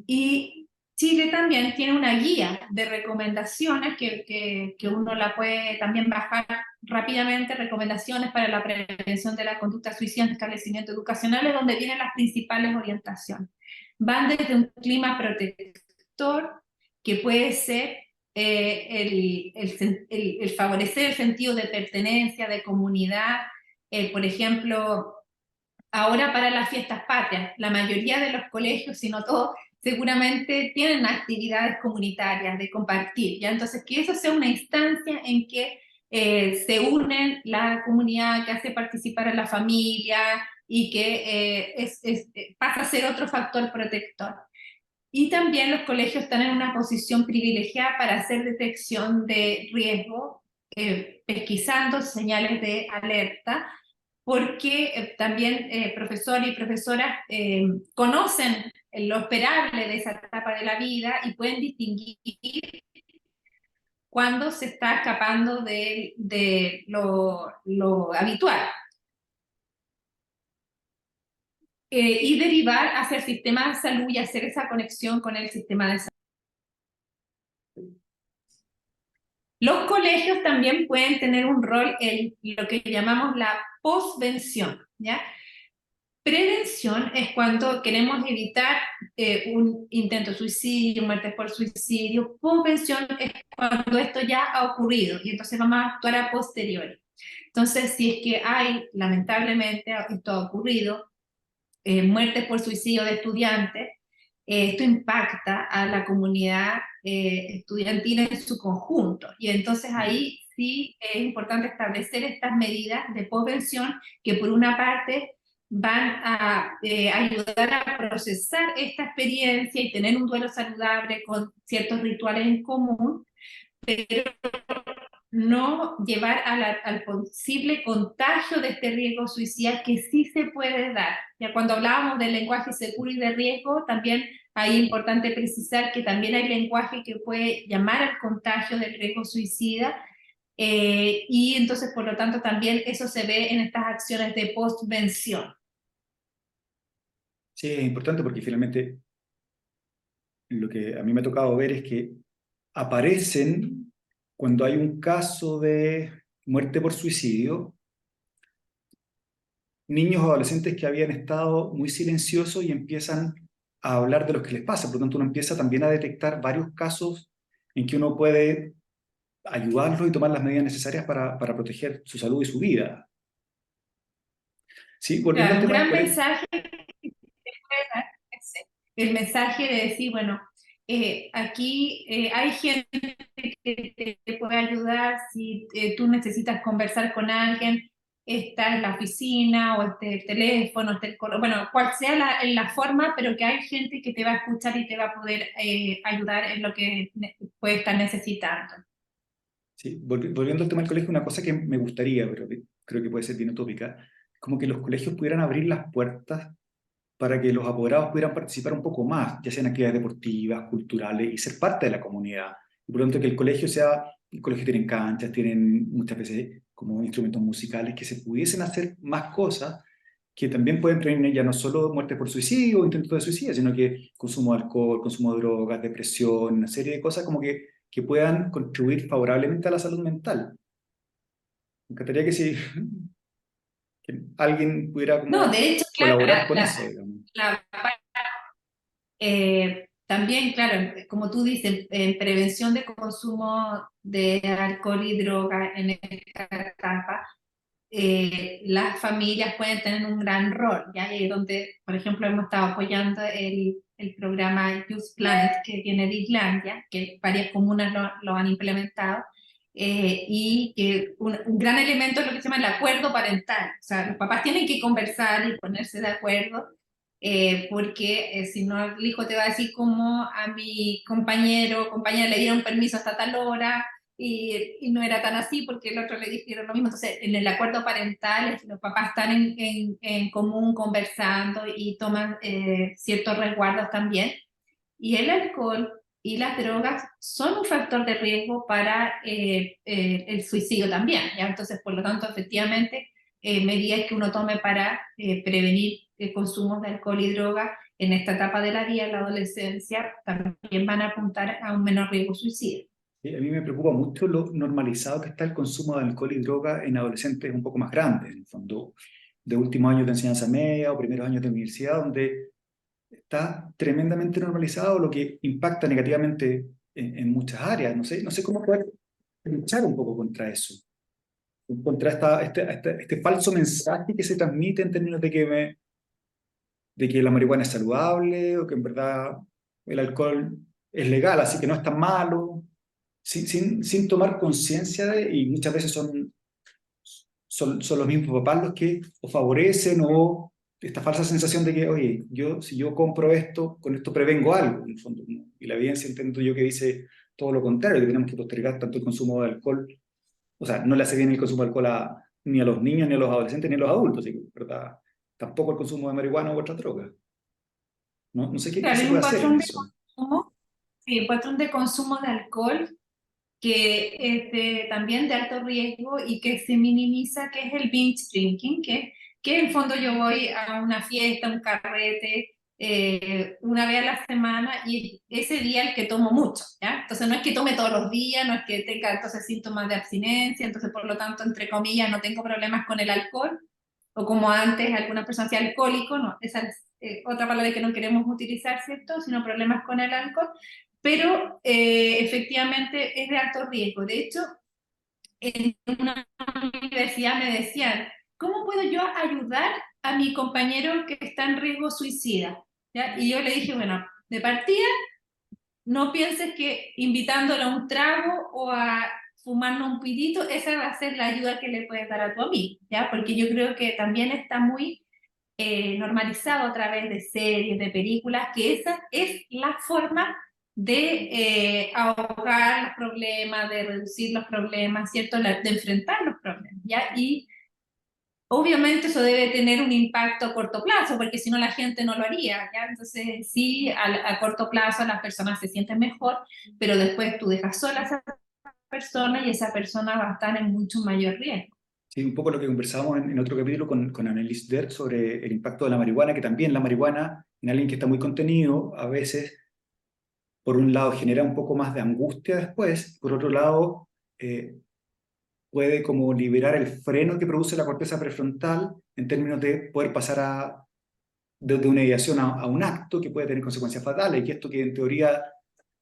B: Y Chile también tiene una guía de recomendaciones que uno la puede también bajar rápidamente, recomendaciones para la prevención de la conducta suicida en establecimientos educacionales, donde vienen las principales orientaciones. Van desde un clima protector, que puede ser el favorecer el sentido de pertenencia, de comunidad. Por ejemplo, ahora para las fiestas patrias, la mayoría de los colegios, si no todos, seguramente tienen actividades comunitarias de compartir, ¿ya? Entonces, que eso sea una instancia en que se unen la comunidad, que hace participar a la familia y que pasa a ser otro factor protector. Y también los colegios están en una posición privilegiada para hacer detección de riesgo, pesquisando señales de alerta, porque también profesores y profesoras conocen lo esperable de esa etapa de la vida y pueden distinguir cuando se está escapando de lo habitual. Y derivar hacia el sistema de salud y hacer esa conexión con el sistema de salud. Los colegios también pueden tener un rol en lo que llamamos la posvención, ¿ya? Prevención es cuando queremos evitar un intento de suicidio, muerte por suicidio. Posvención es cuando esto ya ha ocurrido y entonces vamos a actuar a posteriori. Entonces, si es que hay, lamentablemente, esto ha ocurrido, muertes por suicidio de estudiantes, esto impacta a la comunidad estudiantil en su conjunto. Y entonces ahí sí es importante establecer estas medidas de posvención que por una parte van a ayudar a procesar esta experiencia y tener un duelo saludable con ciertos rituales en común, pero no llevar al posible contagio de este riesgo suicida que sí se puede dar. Ya cuando hablábamos del lenguaje seguro y de riesgo, también ahí es importante precisar que también hay lenguaje que puede llamar al contagio del riesgo suicida, y entonces por lo tanto también eso se ve en estas acciones de postvención.
A: sí, es importante porque finalmente lo que a mí me ha tocado ver es que aparecen cuando hay un caso de muerte por suicidio, niños o adolescentes que habían estado muy silenciosos y empiezan a hablar de lo que les pasa. Por lo tanto, uno empieza también a detectar varios casos en que uno puede ayudarlos y tomar las medidas necesarias para proteger su salud y su vida. Sí, volviendo al
B: Claro, un
A: tema del
B: gran
A: colegio.
B: mensaje el mensaje de decir, bueno, aquí hay gente que te puede ayudar si tú necesitas conversar con alguien, está en la oficina o el teléfono, bueno, cual sea la forma, pero que hay gente que te va a escuchar y te va a poder ayudar en lo que puede estar necesitando.
A: Sí, volviendo al tema del colegio, una cosa que me gustaría, pero que creo que puede ser bien utópica, como que los colegios pudieran abrir las puertas para que los apoderados pudieran participar un poco más, ya sea en actividades deportivas, culturales, y ser parte de la comunidad. Y por lo tanto que el colegio sea, el colegio tienen canchas, tienen muchas veces como instrumentos musicales, que se pudiesen hacer más cosas que también pueden prevenir ya no solo muerte por suicidio o intentos de suicidio, sino que consumo de alcohol, consumo de drogas, depresión, una serie de cosas como que puedan contribuir favorablemente a la salud mental. Me encantaría que si que alguien pudiera
B: No,
A: como
B: de hecho, claro,
A: colaborar con eso, digamos.
B: la también, claro, como tú dices, en prevención de consumo de alcohol y droga en esta etapa, las familias pueden tener un gran rol, ¿ya? Y donde, por ejemplo, hemos estado apoyando el programa Youth Planet que viene de Islandia, que varias comunas lo han implementado, y que un gran elemento es lo que se llama el acuerdo parental. O sea, los papás tienen que conversar y ponerse de acuerdo, porque si no, el hijo te va a decir como a mi compañero o compañera le dieron permiso hasta tal hora, y no era tan así porque el otro le dijeron lo mismo. Entonces, en el acuerdo parental, los papás están en común conversando y toman ciertos resguardos también. Y el alcohol y las drogas son un factor de riesgo para el suicidio también, ¿ya? Entonces, por lo tanto, efectivamente, medidas que uno tome para prevenir el consumo de alcohol y droga en esta etapa de la vida, en la adolescencia, también van a apuntar a un menor riesgo suicida.
A: A mí me preocupa mucho lo normalizado que está el consumo de alcohol y droga en adolescentes un poco más grandes, en el fondo, de últimos años de enseñanza media o primeros años de universidad, donde está tremendamente normalizado, lo que impacta negativamente en muchas áreas. No sé cómo poder luchar un poco contra eso, contra este falso mensaje que se transmite en términos de que la marihuana es saludable o que en verdad el alcohol es legal, así que no es tan malo, sin tomar conciencia y muchas veces son los mismos papás los que o favorecen o esta falsa sensación de que, oye, si yo compro esto, con esto prevengo algo, en el fondo, ¿no? Y la evidencia entiendo yo que dice todo lo contrario, que tenemos que postergar tanto el consumo de alcohol, o sea, no le hace bien el consumo de alcohol ni a los niños, ni a los adolescentes, ni a los adultos, así que, ¿verdad? Tampoco el consumo de marihuana u otras drogas. No sé qué
B: Claro,
A: se
B: hay
A: puede
B: un
A: hacer en
B: patrón de
A: eso.
B: consumo, sí, un patrón de consumo de alcohol que es también de alto riesgo y que se minimiza, que es el binge drinking, que en el fondo yo voy a una fiesta, un carrete, una vez a la semana y ese día el que tomo mucho, ¿ya? Entonces no es que tome todos los días, no es que tenga entonces síntomas de abstinencia, entonces por lo tanto, entre comillas, no tengo problemas con el alcohol, o como antes alguna persona hacía alcohólico, no, esa es otra palabra que no queremos utilizar, ¿cierto? Sino problemas con el alcohol, pero efectivamente es de alto riesgo. De hecho, en una universidad me decían, ¿cómo puedo yo ayudar a mi compañero que está en riesgo suicida? ¿Ya? Y yo le dije, bueno, de partida, no pienses que invitándolo a un trago o a fumarnos un pitito, esa va a ser la ayuda que le puedes dar a tu amigo, ¿ya? Porque yo creo que también está muy normalizado a través de series, de películas, que esa es la forma de ahogar los problemas, de reducir los problemas, ¿cierto? De enfrentar los problemas, ¿ya? Y obviamente eso debe tener un impacto a corto plazo, porque si no la gente no lo haría, ¿ya? Entonces sí, a corto plazo las personas se sienten mejor, pero después tú dejas sola a esa persona y esa persona va a estar en mucho mayor riesgo.
A: Sí, un poco lo que conversábamos en otro capítulo con Annelies Dert sobre el impacto de la marihuana, que también la marihuana en alguien que está muy contenido a veces por un lado genera un poco más de angustia después, por otro lado puede como liberar el freno que produce la corteza prefrontal en términos de poder pasar de una ideación a un acto que puede tener consecuencias fatales, y esto que en teoría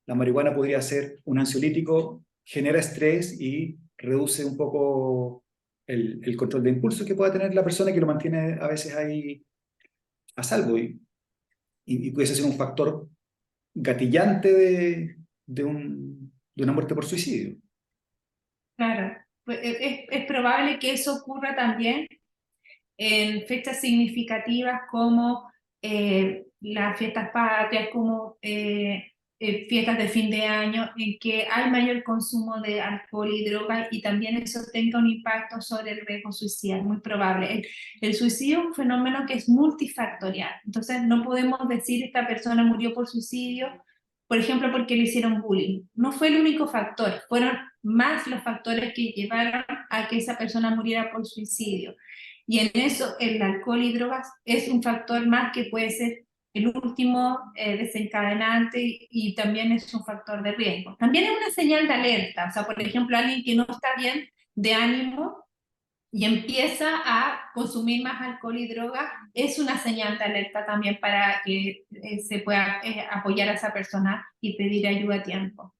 A: la marihuana podría ser un ansiolítico, genera estrés y reduce un poco el control de impulso que pueda tener la persona que lo mantiene a veces ahí a salvo y puede ser un factor gatillante de una muerte por suicidio.
B: Claro, pues es probable que eso ocurra también en fechas significativas como las fiestas patrias, como fiestas de fin de año, en que hay mayor consumo de alcohol y drogas y también eso tenga un impacto sobre el riesgo suicida, muy probable. El suicidio es un fenómeno que es multifactorial, entonces no podemos decir esta persona murió por suicidio, por ejemplo, porque le hicieron bullying. No fue el único factor, fueron más los factores que llevaron a que esa persona muriera por suicidio. Y en eso el alcohol y drogas es un factor más que puede ser el último desencadenante y también es un factor de riesgo. También es una señal de alerta, o sea, por ejemplo, alguien que no está bien de ánimo y empieza a consumir más alcohol y droga, es una señal de alerta también para que se pueda apoyar a esa persona y pedir ayuda a tiempo.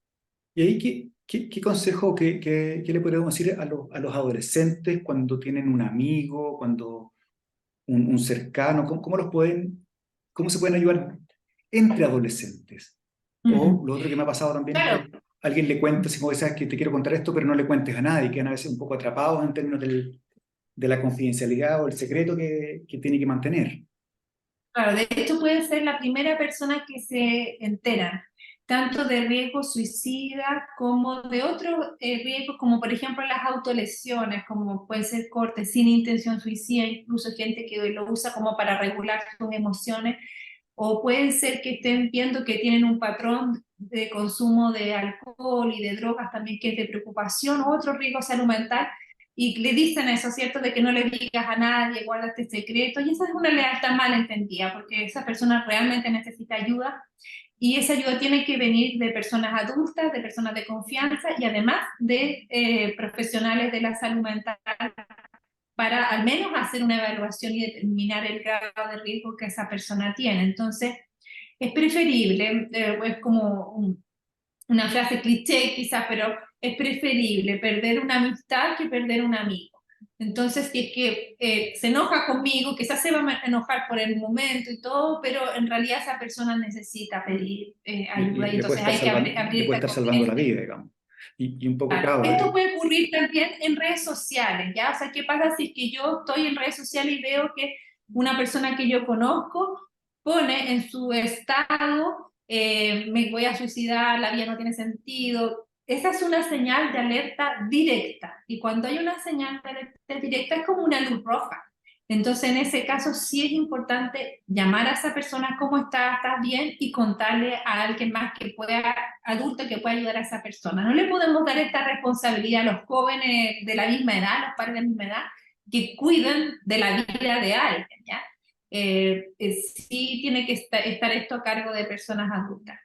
A: Y ahí, ¿qué consejo, qué le podemos decir a los adolescentes cuando tienen un amigo, cuando un cercano? ¿Cómo los pueden, cómo se pueden ayudar entre adolescentes? O
B: Ujú.
A: lo otro que me ha pasado también
B: Claro,
A: que alguien le cuenta, si como sabes que te quiero contar esto, pero no le cuentes a nadie, quedan a veces un poco atrapados en términos de la confidencialidad o el secreto que tiene que mantener.
B: claro, de hecho puede ser la primera persona que se enteran, tanto de riesgo suicida como de otros riesgos, como por ejemplo las autolesiones, como puede ser corte sin intención suicida, incluso gente que lo usa como para regular sus emociones, o pueden ser que estén viendo que tienen un patrón de consumo de alcohol y de drogas también que es de preocupación, o otro riesgo de salud mental, y le dicen eso, ¿cierto? De que no le digas a nadie, guarda este secreto, y esa es una lealtad mal entendida, porque esa persona realmente necesita ayuda, y esa ayuda tiene que venir de personas adultas, de personas de confianza, y además de profesionales de la salud mental, para al menos hacer una evaluación y determinar el grado de riesgo que esa persona tiene. Entonces, es preferible, es como una frase cliché quizás, pero es preferible perder una amistad que perder un amigo. Entonces, si es que se enoja conmigo, quizás se va a enojar por el momento y todo, pero en realidad esa persona necesita pedir ayuda y
A: Le puede
B: entonces
A: estar
B: hay que
A: salvando, le
B: abrir
A: puede
B: esta
A: estar salvando la
B: conversación.
A: vida, digamos. Y un poco,
B: Claro.
A: claro,
B: Esto puede ocurrir también en redes sociales, ¿ya? O sea, ¿qué pasa si es que yo estoy en redes sociales y veo que una persona que yo conozco pone en su estado, me voy a suicidar, la vida no tiene sentido? Esa es una señal de alerta directa. Y cuando hay una señal de alerta directa es como una luz roja. Entonces, en ese caso, sí es importante llamar a esa persona, ¿cómo está? ¿Estás bien? Y contarle a alguien más que pueda, adulto, que pueda ayudar a esa persona. No le podemos dar esta responsabilidad a los jóvenes de la misma edad, los padres de la misma edad, que cuiden de la vida de alguien, ¿ya? Sí tiene que estar esto a cargo de personas adultas.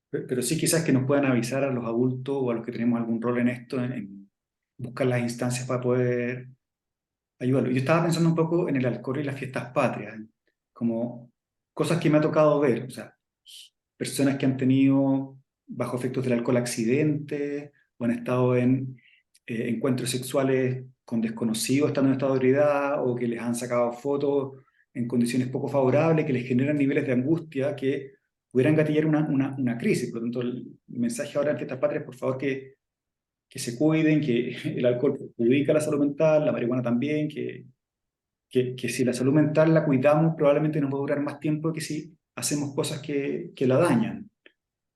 A: pero sí quizás que nos puedan avisar a los adultos o a los que tenemos algún rol en esto, en buscar las instancias para poder ayudarlo. Yo estaba pensando un poco en el alcohol y las fiestas patrias, como cosas que me ha tocado ver, o sea, personas que han tenido bajo efectos del alcohol accidentes o han estado en encuentros sexuales con desconocidos estando en estado de ebriedad o que les han sacado fotos en condiciones poco favorables que les generan niveles de angustia que pudieran gatillar una crisis. Por lo tanto, el mensaje ahora en Fiestas Patrias, por favor, que se cuiden, que el alcohol perjudica la salud mental, la marihuana también, que si la salud mental la cuidamos, probablemente nos va a durar más tiempo que si hacemos cosas que la dañan.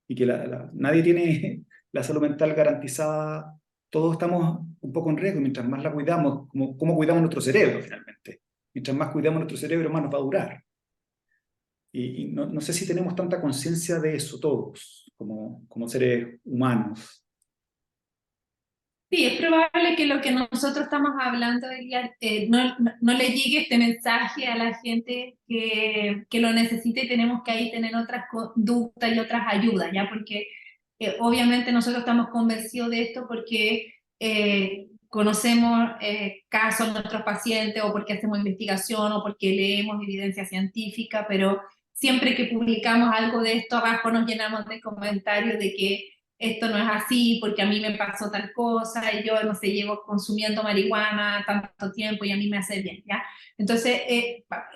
A: Y que nadie tiene la salud mental garantizada, todos estamos un poco en riesgo, mientras más la cuidamos, como cuidamos nuestro cerebro finalmente. Mientras más cuidamos nuestro cerebro, más nos va a durar. Y no sé si tenemos tanta conciencia de eso todos, como seres humanos.
B: Sí, es probable que lo que nosotros estamos hablando hoy día no le llegue este mensaje a la gente que lo necesite, y tenemos que ahí tener otras conductas y otras ayudas, ¿ya? Porque obviamente nosotros estamos convencidos de esto porque conocemos casos de nuestros pacientes, o porque hacemos investigación, o porque leemos evidencia científica, pero siempre que publicamos algo de esto abajo nos llenamos de comentarios de que esto no es así porque a mí me pasó tal cosa y yo, no sé, llevo consumiendo marihuana tanto tiempo y a mí me hace bien, ¿ya? Entonces,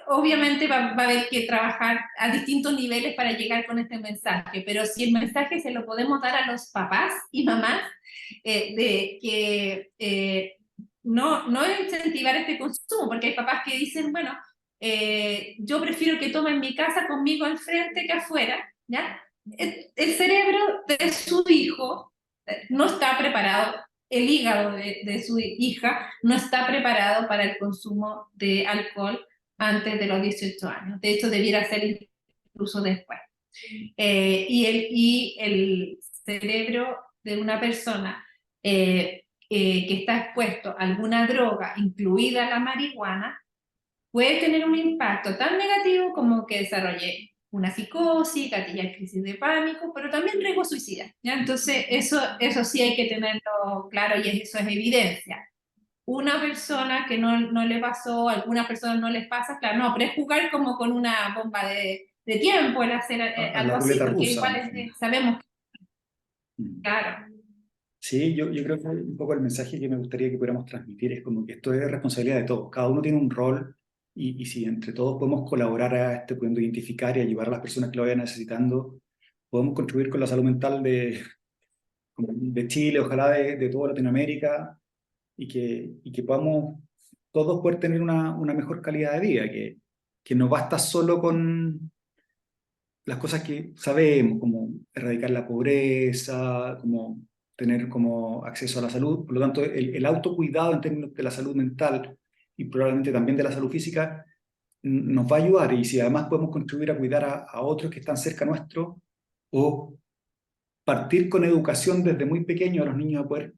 B: obviamente va a haber que trabajar a distintos niveles para llegar con este mensaje, pero si el mensaje se lo podemos dar a los papás y mamás, de que no incentivar este consumo, porque hay papás que dicen, bueno, yo prefiero que tomen en mi casa conmigo al frente que afuera, ¿ya? El cerebro de su hijo no está preparado, el hígado de su hija no está preparado para el consumo de alcohol antes de los 18 años. De hecho, debiera ser incluso después. Y el cerebro de una persona que está expuesto a alguna droga, incluida la marihuana, puede tener un impacto tan negativo como que desarrolle una psicosis, gatillar crisis de pánico, pero también riesgo suicida, ¿ya? Entonces, eso sí hay que tenerlo claro, y eso es evidencia. una persona que no le pasó, a algunas personas no les pasa, claro, no, pero es jugar como con una bomba de tiempo, el hacer
A: A la
B: algo así,
A: ruleta
B: porque
A: rusa, en
B: igual
A: el fondo.
B: sabemos,
A: Mm.
B: claro,
A: Sí, yo creo que un poco el mensaje que me gustaría que pudiéramos transmitir es como que esto es responsabilidad de todos. Cada uno tiene un rol y si entre todos podemos colaborar a este, pudiendo identificar y ayudar a las personas que lo vayan necesitando, podemos contribuir con la salud mental de Chile, ojalá de toda Latinoamérica y que podamos todos poder tener una mejor calidad de vida, que no basta solo con las cosas que sabemos, como erradicar la pobreza, como tener como acceso a la salud. Por lo tanto, el autocuidado en términos de la salud mental y probablemente también de la salud física nos va a ayudar. Y si además podemos contribuir a cuidar a otros que están cerca nuestro o partir con educación desde muy pequeño a los niños a poder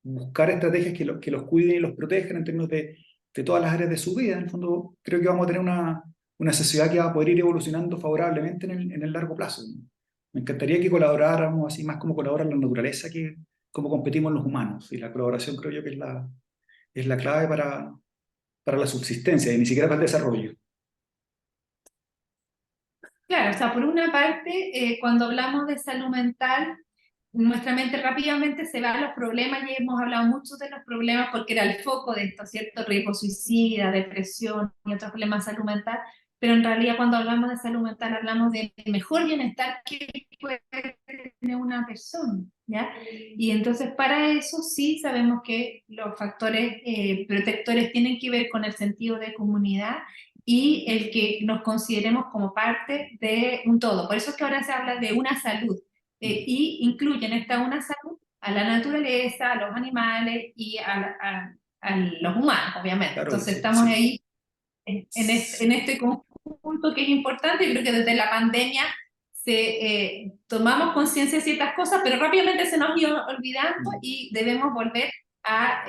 A: buscar estrategias que los cuiden y los protejan en términos de todas las áreas de su vida. En el fondo, creo que vamos a tener una sociedad que va a poder ir evolucionando favorablemente en el largo plazo. Me encantaría que colaboráramos así más como colabora la naturaleza que como competimos los humanos. Y la colaboración creo yo que es la clave para la subsistencia y ni siquiera para el desarrollo.
B: claro, o sea, por una parte, cuando hablamos de salud mental, nuestra mente rápidamente se va a los problemas y hemos hablado mucho de los problemas porque era el foco de esto, ¿cierto? Riesgo suicida, depresión y otros problemas de salud mental, pero en realidad cuando hablamos de salud mental hablamos del mejor bienestar que puede tener una persona, ¿ya? Y entonces para eso sí sabemos que los factores protectores tienen que ver con el sentido de comunidad y el que nos consideremos como parte de un todo. Por eso es que ahora se habla de una salud y incluyen esta una salud a la naturaleza, a los animales y a los humanos, obviamente.
A: Claro,
B: Entonces
A: sí,
B: estamos
A: sí.
B: ahí en este conjunto que es importante. Yo creo que desde la pandemia tomamos conciencia de ciertas cosas, pero rápidamente se nos iba olvidando y debemos volver a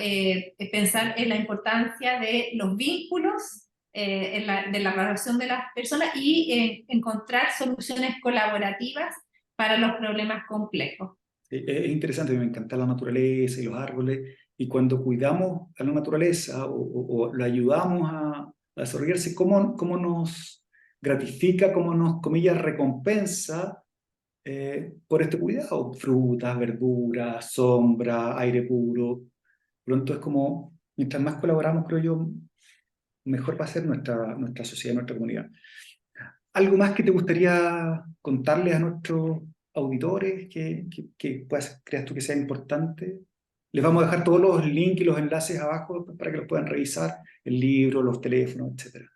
B: pensar en la importancia de los vínculos, de la relación de las personas y encontrar soluciones colaborativas para los problemas complejos.
A: Es interesante, me encanta la naturaleza y los árboles, y cuando cuidamos a la naturaleza o la ayudamos a desarrollarse, ¿cómo nos gratifica, cómo nos, comillas, recompensa por este cuidado? Frutas, verduras, sombra, aire puro. Pronto es como, mientras más colaboramos, creo yo, mejor va a ser nuestra sociedad, nuestra comunidad. ¿Algo más que te gustaría contarles a nuestros auditores que creas tú que sea importante? Les vamos a dejar todos los links y los enlaces abajo para que los puedan revisar, el libro, los teléfonos, etcétera.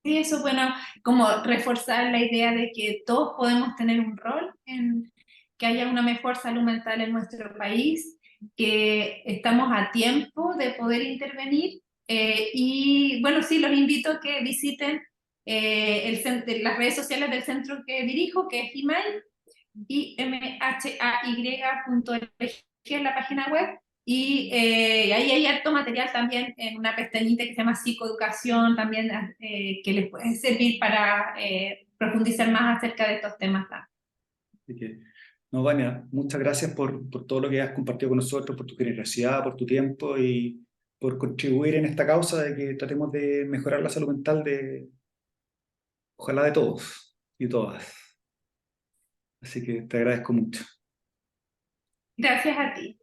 B: Sí, eso, bueno, como reforzar la idea de que todos podemos tener un rol en que haya una mejor salud mental en nuestro país, que estamos a tiempo de poder intervenir y bueno, sí, los invito a que visiten las redes sociales del centro que dirijo, que es imhay.org, es la página web, y ahí hay harto material también en una pestañita que se llama psicoeducación, también que les puede servir para profundizar más acerca de estos temas.
A: Así que, no, Vania, muchas gracias por todo lo que has compartido con nosotros, por tu generosidad, por tu tiempo y por contribuir en esta causa de que tratemos de mejorar la salud mental ojalá de todos y todas. Así que te agradezco mucho.
B: Gracias a ti.